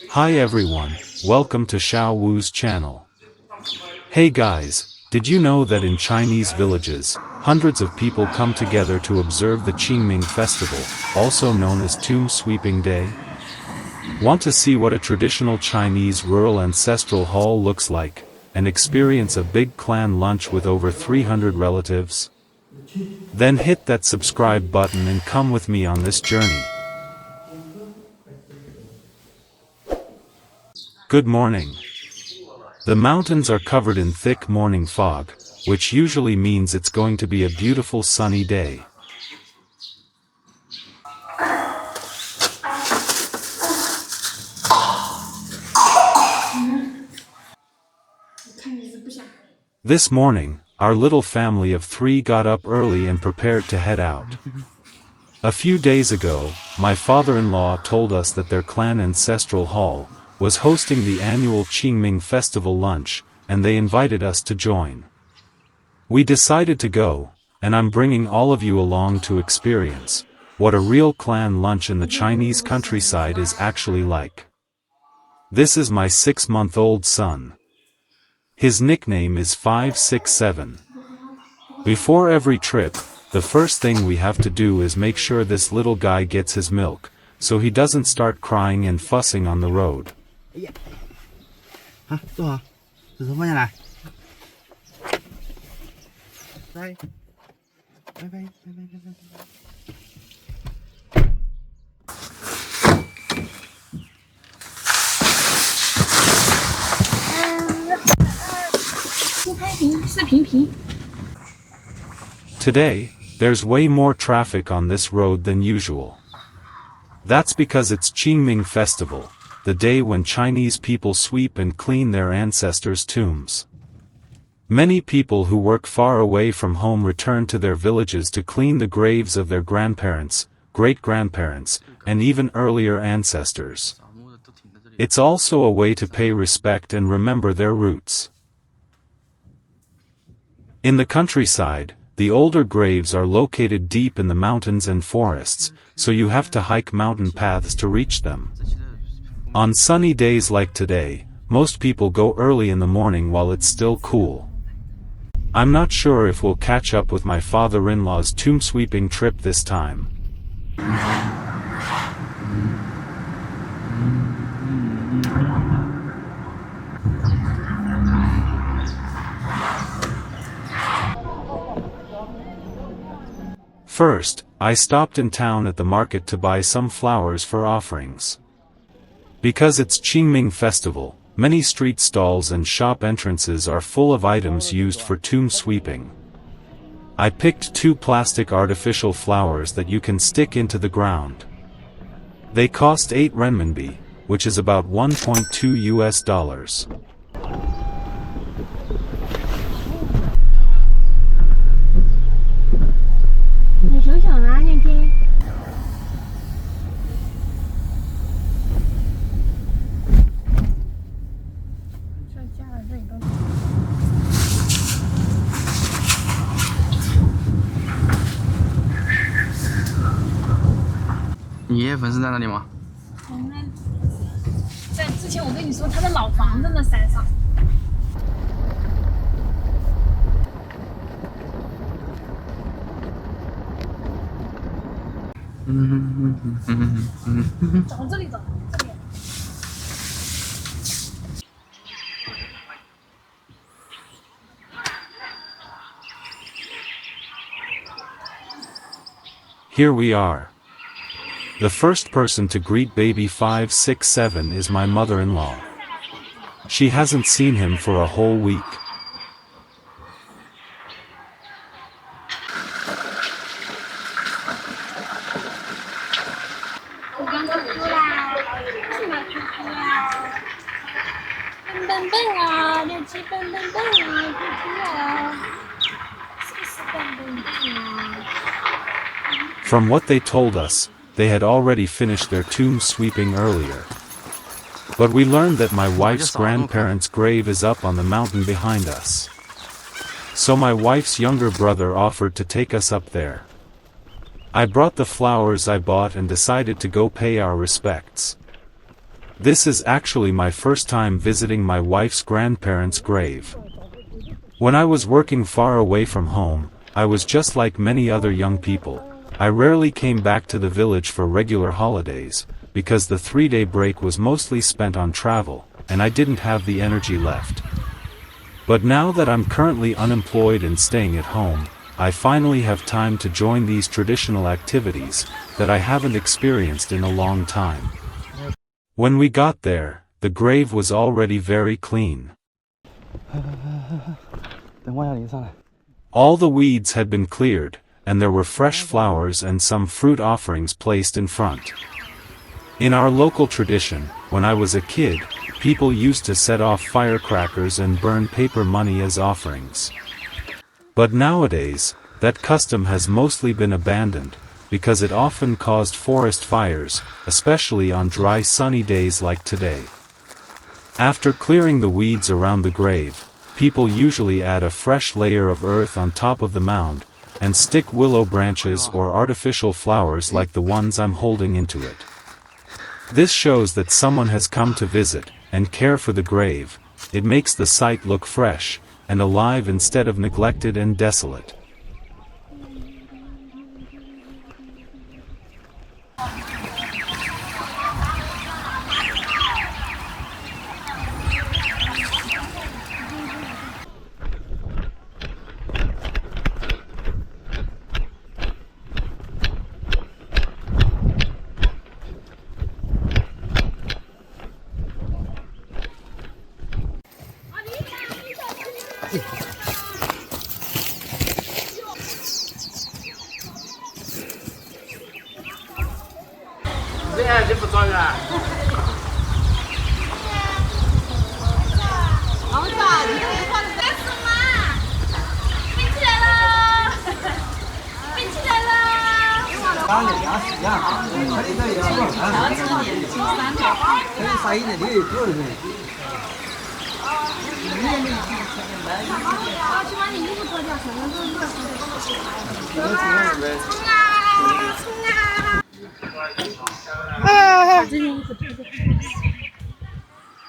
Hi everyone, welcome to XiaoWu's channel. Hey guys, did you know that in Chinese villages, hundreds of people come together to observe the Qingming festival, also known as Tomb Sweeping Day? Want to see what a traditional Chinese rural ancestral hall looks like, and experience a big clan lunch with over 300 relatives? Then hit that subscribe button and come with me on this journey. Good morning. The mountains are covered in thick morning fog, which usually means it's going to be a beautiful sunny day. This morning, our little family of 3 got up early and prepared to head out. A few days ago, my father-in-law told us that their clan ancestral hall was hosting the annual Qingming festival lunch, and they invited us to join. We decided to go, and I'm bringing all of you along to experience what a real clan lunch in the Chinese countryside is actually like. This is my 6-month-old son. His nickname is 567. Before every trip, the first thing we have to do is make sure this little guy gets his milk, so he doesn't start crying and fussing on the road. Today, there's way more traffic on this road than usual. That's because it's Qingming Festival, the day when Chinese people sweep and clean their ancestors' tombs. Many people who work far away from home return to their villages to clean the graves of their grandparents, great-grandparents, and even earlier ancestors. It's also a way to pay respect and remember their roots. In the countryside, the older graves are located deep in the mountains and forests, so you have to hike mountain paths to reach them. On sunny days like today, most people go early in the morning while it's still cool. I'm not sure if we'll catch up with my father-in-law's tomb sweeping trip this time. First, I stopped in town at the market to buy some flowers for offerings. Because it's Qingming Festival, many street stalls and shop entrances are full of items used for tomb sweeping. I picked 2 plastic artificial flowers that you can stick into the ground. They cost 8 renminbi, which is about $1.2 US.你爷爷坟是在那里吗？在之前我跟你说他的老房子那山上。找这里找，这里。Here we are. The first person to greet baby 567 is my mother-in-law. She hasn't seen him for a whole week. From what they told us, they had already finished their tomb sweeping earlier. But we learned that my wife's grandparents' grave is up on the mountain behind us. so my wife's younger brother offered to take us up there. I brought the flowers I bought and decided to go pay our respects. This is actually my first time visiting my wife's grandparents' grave. When I was working far away from home, I was just like many other young people. I rarely came back to the village for regular holidays, because the 3-day break was mostly spent on travel, and I didn't have the energy left. But now that I'm currently unemployed and staying at home, I finally have time to join these traditional activities that I haven't experienced in a long time. When we got there, the grave was already very clean. All the weeds had been cleared, and there were fresh flowers and some fruit offerings placed in front. In our local tradition, when I was a kid, people used to set off firecrackers and burn paper money as offerings. But nowadays, that custom has mostly been abandoned, because it often caused forest fires, especially on dry sunny days like today. After clearing the weeds around the grave, people usually add a fresh layer of earth on top of the mound, and stick willow branches or artificial flowers like the ones I'm holding into it. This shows that someone has come to visit and care for the grave. It makes the site look fresh and alive instead of neglected and desolate.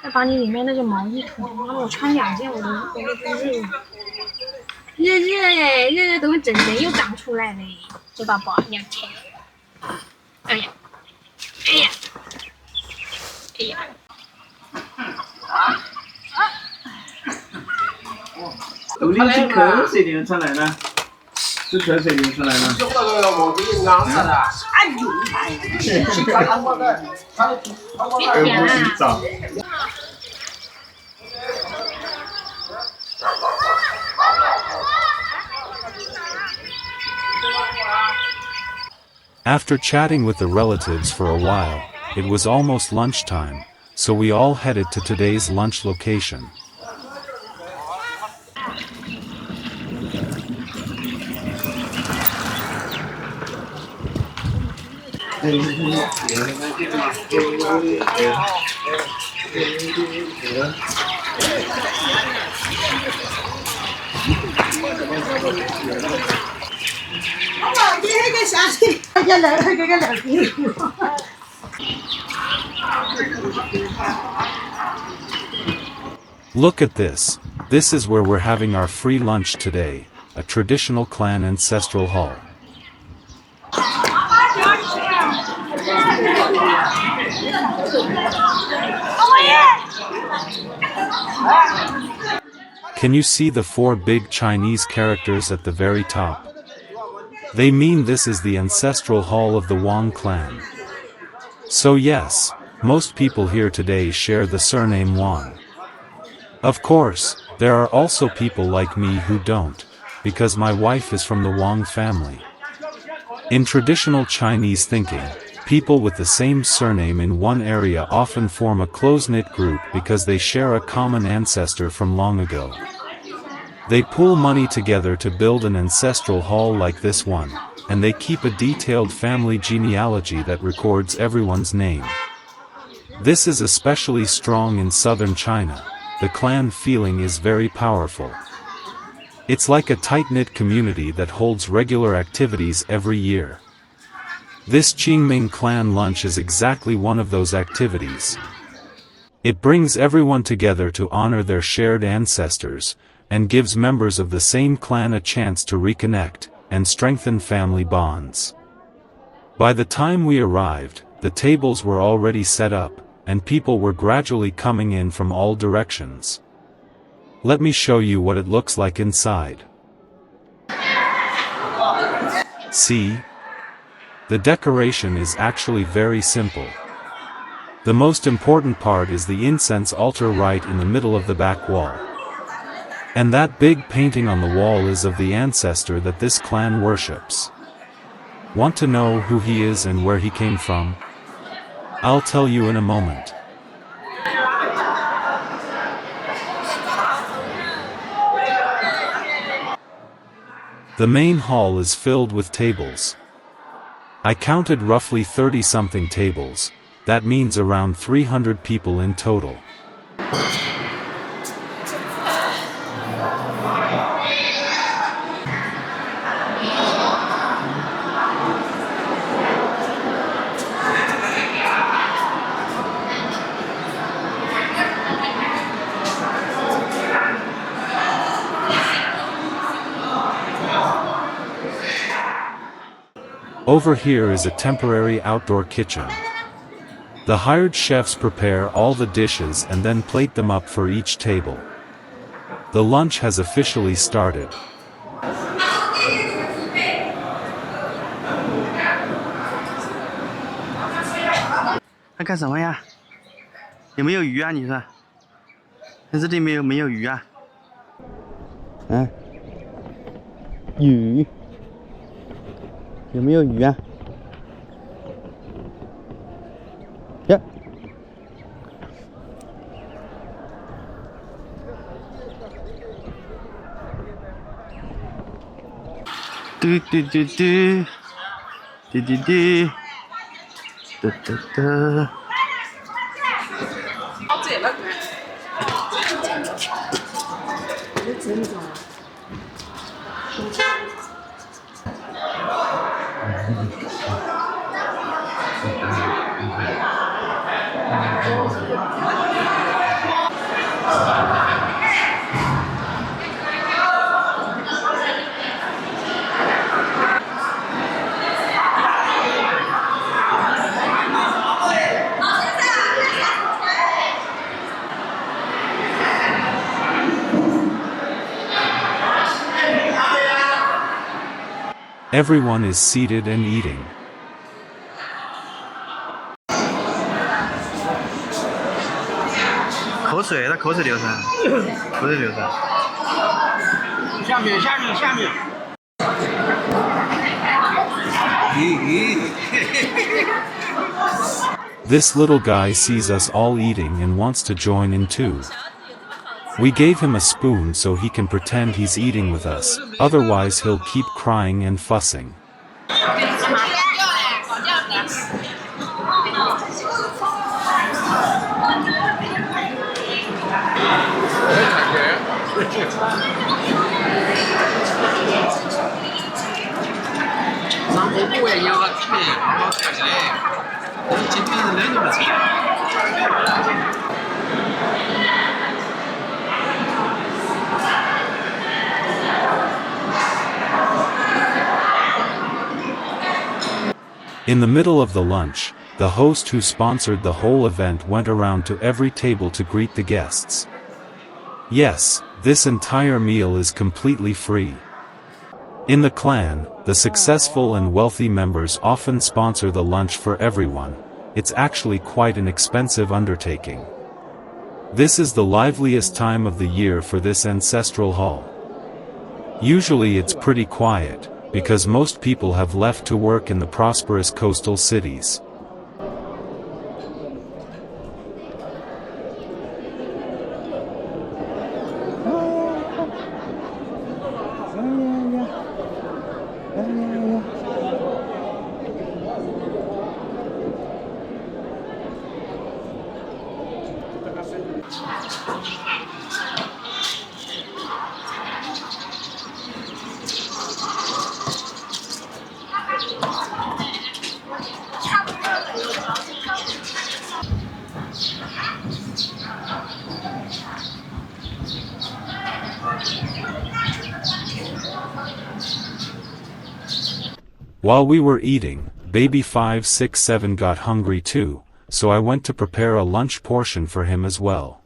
再把你里面那件毛衣脱，妈的，我穿2件我都热，热哎，热等会整人又长出来了，这宝宝你要切，哎呀，哎呀，哎呀，冬天这壳谁领出来呢？这壳谁领出来呢？别舔了。After chatting with the relatives for a while, it was almost lunchtime, so we all headed to today's lunch location. Look at this. This is where we're having our free lunch today, a traditional clan ancestral hall. Can you see the 4 big Chinese characters at the very top? They mean this is the ancestral hall of the Wang clan. So yes, most people here today share the surname Wang. Of course, there are also people like me who don't, because my wife is from the Wang family. In traditional Chinese thinking, people with the same surname in one area often form a close-knit group because they share a common ancestor from long ago. They pool money together to build an ancestral hall like this one, and they keep a detailed family genealogy that records everyone's name. This is especially strong in southern China. The clan feeling is very powerful. It's like a tight-knit community that holds regular activities every year. This Qingming clan lunch is exactly one of those activities. It brings everyone together to honor their shared ancestors, and gives members of the same clan a chance to reconnect and strengthen family bonds. By the time we arrived, the tables were already set up, and people were gradually coming in from all directions. Let me show you what it looks like inside. See? The decoration is actually very simple. The most important part is the incense altar right in the middle of the back wall. And that big painting on the wall is of the ancestor that this clan worships. Want to know who he is and where he came from? I'll tell you in a moment. The main hall is filled with tables. I counted roughly 30-something tables. That means around 300 people in total. Over here is a temporary outdoor kitchen. The hired chefs prepare all the dishes and then plate them up for each table. The lunch has officially started. 他干什么呀？有没有鱼啊？你说？这里没有鱼啊？嗯，鱼有没有鱼啊？呀！嘟嘟嘟嘟，嘟嘟嘟，嘟嘟嘟。 Everyone is seated and eating. 口水，他口水流淌，口水流淌。下面。This little guy sees us all eating and wants to join in too. We gave him a spoon so he can pretend he's eating with us, otherwise he'll keep crying and fussing. In the middle of the lunch, the host who sponsored the whole event went around to every table to greet the guests. Yes, this entire meal is completely free. In the clan, the successful and wealthy members often sponsor the lunch for everyone. It's actually quite an expensive undertaking. This is the liveliest time of the year for this ancestral hall. Usually it's pretty quiet, because most people have left to work in the prosperous coastal cities. While we were eating, baby 567 got hungry too, so I went to prepare a lunch portion for him as well.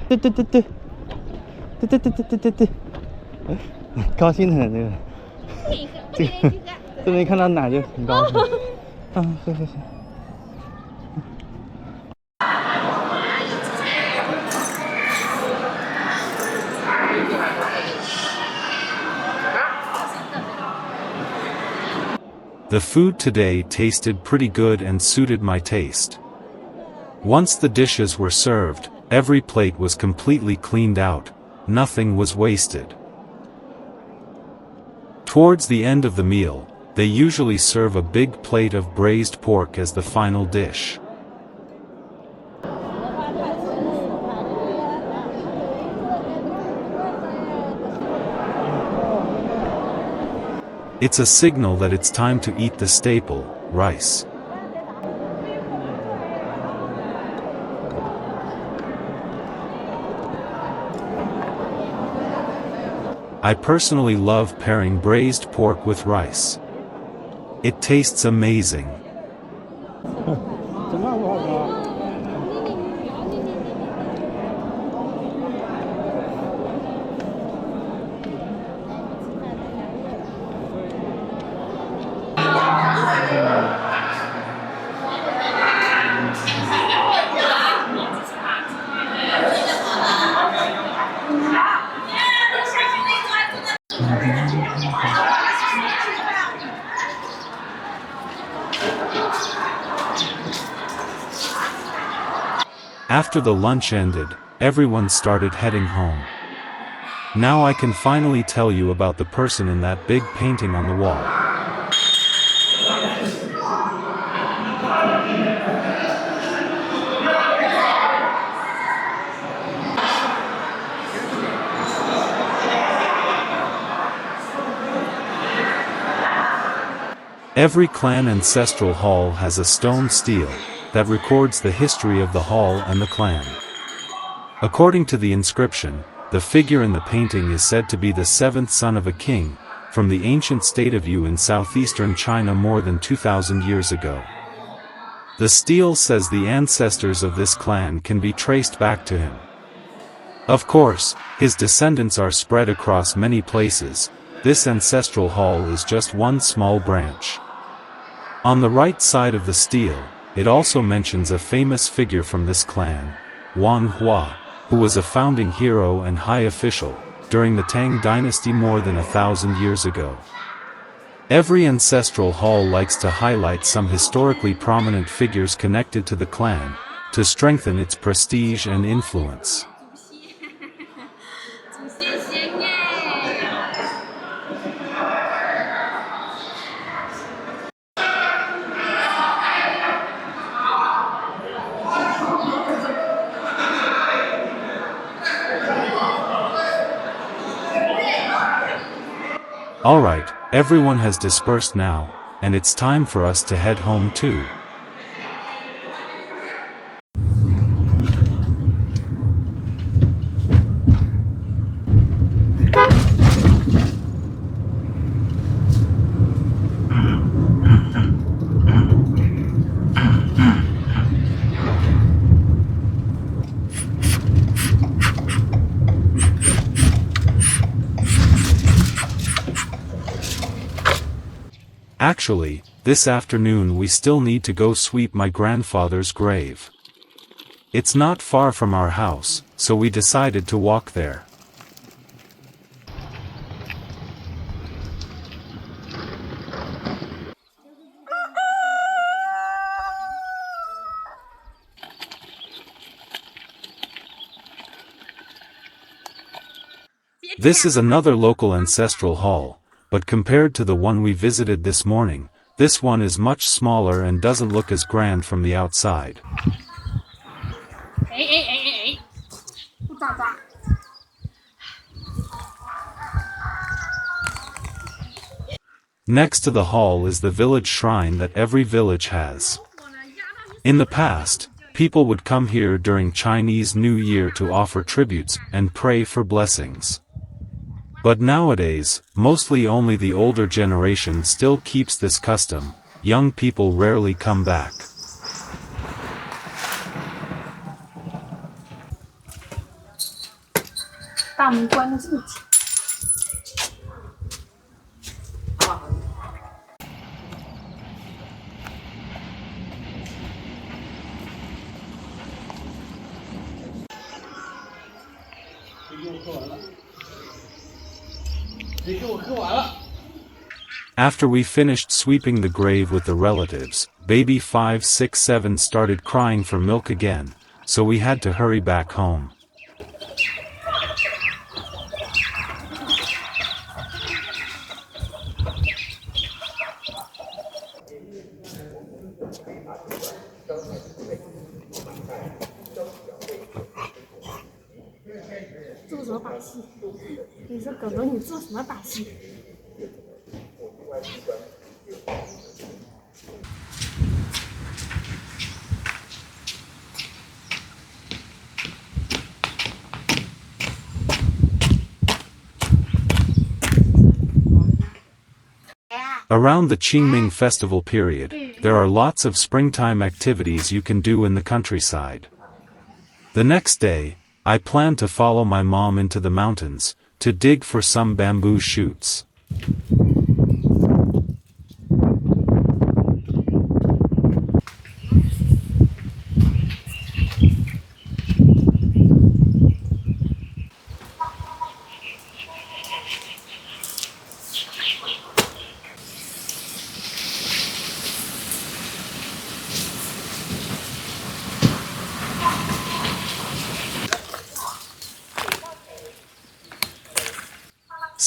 对对对对，对对对对对对对，高兴的很这个，这没看到哪就很高兴。啊，是是是。The food today tasted pretty good and suited my taste. Once the dishes were served, every plate was completely cleaned out, nothing was wasted. Towards the end of the meal, they usually serve a big plate of braised pork as the final dish. It's a signal that it's time to eat the staple, rice. I personally love pairing braised pork with rice. It tastes amazing. After the lunch ended, everyone started heading home. Now I can finally tell you about the person in that big painting on the wall. Every clan ancestral hall has a stone stele that records the history of the hall and the clan. According to the inscription, the figure in the painting is said to be the seventh son of a king, from the ancient state of Yu in southeastern China more than 2,000 years ago. The stele says the ancestors of this clan can be traced back to him. Of course, his descendants are spread across many places. This ancestral hall is just one small branch. On the right side of the stele, it also mentions a famous figure from this clan, Wan Hua, who was a founding hero and high official during the Tang dynasty more than 1,000 years ago. Every ancestral hall likes to highlight some historically prominent figures connected to the clan, to strengthen its prestige and influence. Alright, everyone has dispersed now, and it's time for us to head home too. Actually, this afternoon we still need to go sweep my grandfather's grave. It's not far from our house, so we decided to walk there. This is another local ancestral hall, but compared to the one we visited this morning, This one is much smaller and doesn't look as grand from the outside. Next to the hall is the village shrine that every village has. In the past, people would come here during Chinese New Year to offer tributes and pray for blessings. But nowadays, mostly only the older generation still keeps this custom. Young people rarely come back. After we finished sweeping the grave with the relatives, baby 5, 6, 7 started crying for milk again, so we had to hurry back home. Around the Qingming festival period, there are lots of springtime activities you can do in the countryside. The next day, I plan to follow my mom into the mountains, to dig for some bamboo shoots.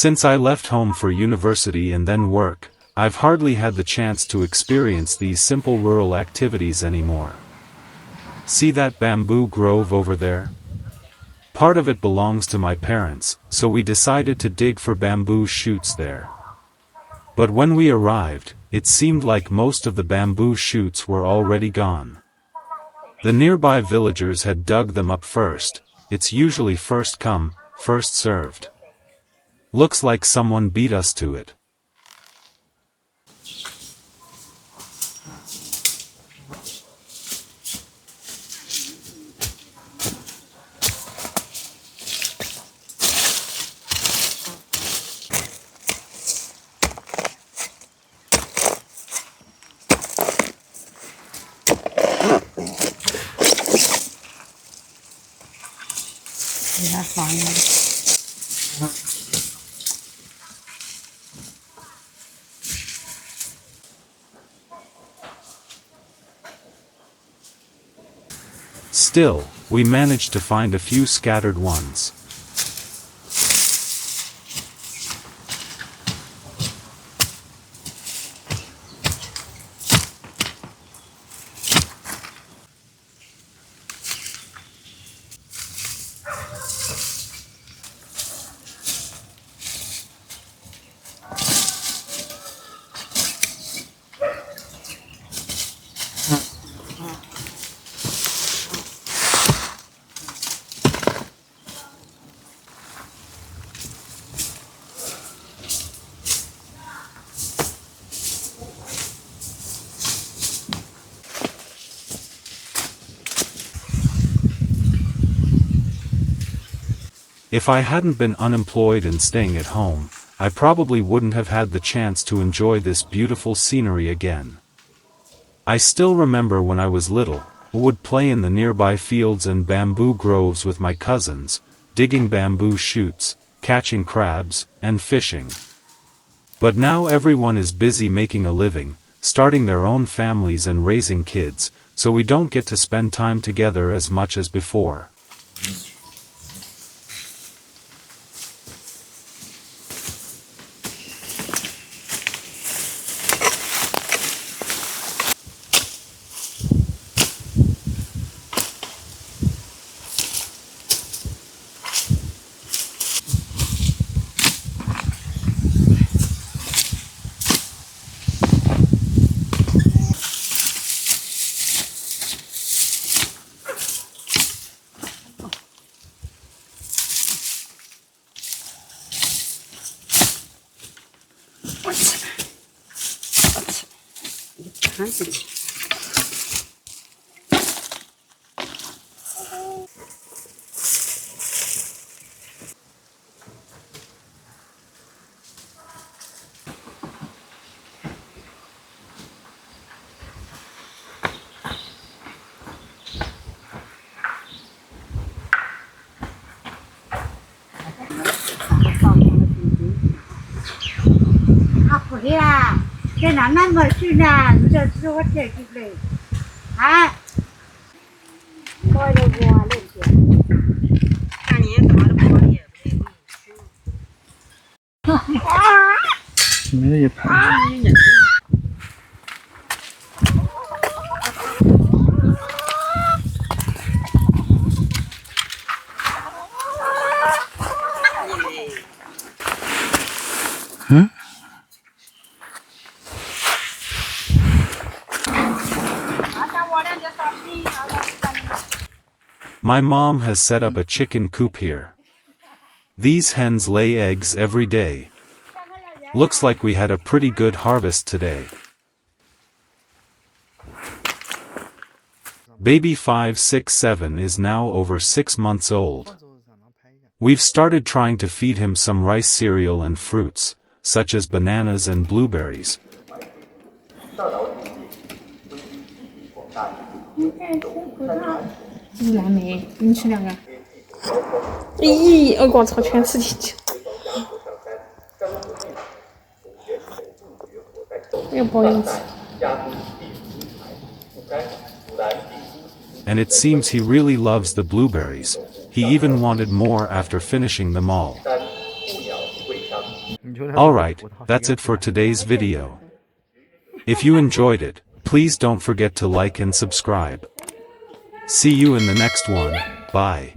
Since I left home for university and then work, I've hardly had the chance to experience these simple rural activities anymore. See that bamboo grove over there? Part of it belongs to my parents, so we decided to dig for bamboo shoots there. But when we arrived, it seemed like most of the bamboo shoots were already gone. The nearby villagers had dug them up first. It's usually first come, first served. Looks like someone beat us to it. Still, we managed to find a few scattered ones. If I hadn't been unemployed and staying at home, I probably wouldn't have had the chance to enjoy this beautiful scenery again. I still remember when I was little, I would play in the nearby fields and bamboo groves with my cousins, digging bamboo shoots, catching crabs, and fishing. But now everyone is busy making a living, starting their own families and raising kids, so we don't get to spend time together as much as before. 看事情。好的啦，这哪那么去呢？你这是我这几类，啊，我的我那些，看你怎么的不也不对。没得也拍。嗯。My mom has set up a chicken coop here. These hens lay eggs every day. Looks like we had a pretty good harvest today. Baby 567 is now over 6 months old. We've started trying to feed him some rice cereal and fruits, such as bananas and blueberries. 这是蓝莓，你吃2个。咦，我操，全吃进去。又不好意思。 And it seems he really loves the blueberries. He even wanted more after finishing them all. Alright, that's it for today's video. If you enjoyed it, please don't forget to like and subscribe. See you in the next one, bye.